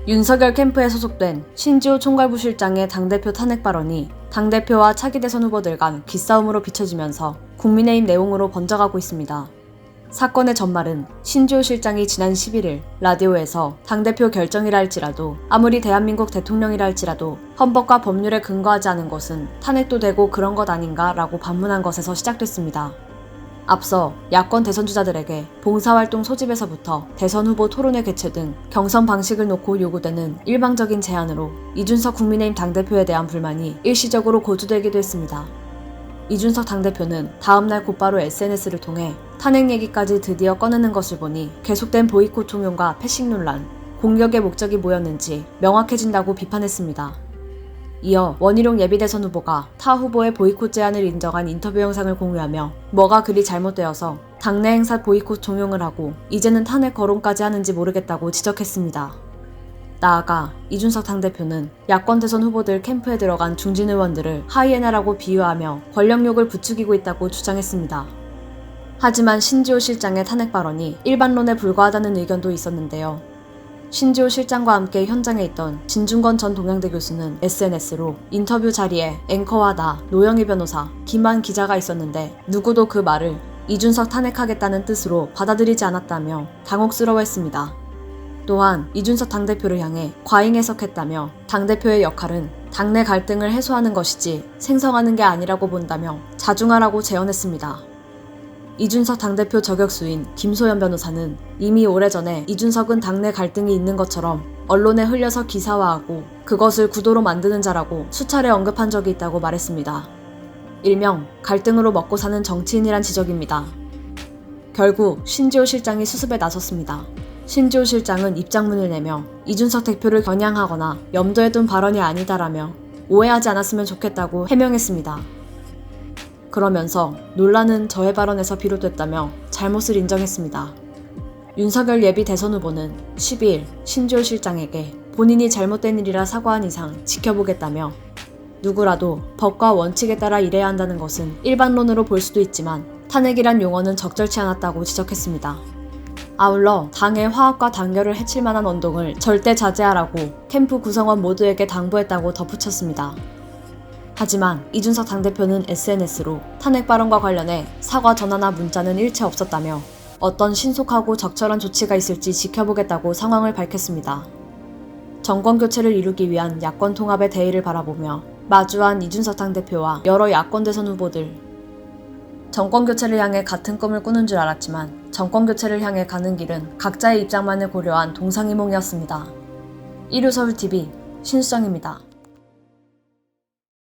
윤석열 캠프에 소속된 신지호 총괄부실장의 당대표 탄핵 발언이 당대표와 차기 대선 후보들 간 기싸움으로 비춰지면서 국민의힘 내용으로 번져가고 있습니다. 사건의 전말은 신지호 실장이 지난 11일 라디오에서 당대표 결정이라 할지라도 아무리 대한민국 대통령이라 할지라도 헌법과 법률에 근거하지 않은 것은 탄핵도 되고 그런 것 아닌가 라고 반문한 것에서 시작됐습니다. 앞서 야권 대선주자들에게 봉사활동 소집에서부터 대선 후보 토론회 개최 등 경선 방식을 놓고 요구되는 일방적인 제안으로 이준석 국민의힘 당대표에 대한 불만이 일시적으로 고조되기도 했습니다. 이준석 당대표는 다음날 곧바로 SNS를 통해 탄핵 얘기까지 드디어 꺼내는 것을 보니 계속된 보이콧 종용과 패싱 논란, 공격의 목적이 뭐였는지 명확해진다고 비판했습니다. 이어 원희룡 예비대선 후보가 타 후보의 보이콧 제안을 인정한 인터뷰 영상을 공유하며 뭐가 그리 잘못되어서 당내 행사 보이콧 종용을 하고 이제는 탄핵 거론까지 하는지 모르겠다고 지적했습니다. 나아가 이준석 당대표는 야권 대선 후보들 캠프에 들어간 중진 의원들을 하이에나라고 비유하며 권력욕을 부추기고 있다고 주장했습니다. 하지만 신지호 실장의 탄핵 발언이 일반론에 불과하다는 의견도 있었는데요. 신지호 실장과 함께 현장에 있던 진중권 전 동양대 교수는 SNS로 인터뷰 자리에 앵커와 나, 노영희 변호사, 김한 기자가 있었는데 누구도 그 말을 이준석 탄핵하겠다는 뜻으로 받아들이지 않았다며 당혹스러워했습니다. 또한 이준석 당대표를 향해 과잉 해석했다며 당대표의 역할은 당내 갈등을 해소하는 것이지 생성하는 게 아니라고 본다며 자중하라고 제언했습니다. 이준석 당대표 저격수인 김소연 변호사는 이미 오래전에 이준석은 당내 갈등이 있는 것처럼 언론에 흘려서 기사화하고 그것을 구도로 만드는 자라고 수차례 언급한 적이 있다고 말했습니다. 일명 갈등으로 먹고 사는 정치인이란 지적입니다. 결국 신지호 실장이 수습에 나섰습니다. 신지호 실장은 입장문을 내며 이준석 대표를 겨냥하거나 염두에 둔 발언이 아니다라며 오해하지 않았으면 좋겠다고 해명했습니다. 그러면서 논란은 저의 발언에서 비롯됐다며 잘못을 인정했습니다. 윤석열 예비 대선 후보는 12일 신지호 실장에게 본인이 잘못된 일이라 사과한 이상 지켜보겠다며 누구라도 법과 원칙에 따라 일해야 한다는 것은 일반론으로 볼 수도 있지만 탄핵이란 용어는 적절치 않았다고 지적했습니다. 아울러 당의 화합과 단결을 해칠 만한 언동을 절대 자제하라고 캠프 구성원 모두에게 당부했다고 덧붙였습니다. 하지만 이준석 당대표는 SNS로 탄핵 발언과 관련해 사과 전화나 문자는 일체 없었다며 어떤 신속하고 적절한 조치가 있을지 지켜보겠다고 상황을 밝혔습니다. 정권교체를 이루기 위한 야권 통합의 대의를 바라보며 마주한 이준석 당대표와 여러 야권 대선 후보들. 정권교체를 향해 같은 꿈을 꾸는 줄 알았지만 정권교체를 향해 가는 길은 각자의 입장만을 고려한 동상이몽이었습니다. 1루 서울TV 신수정입니다.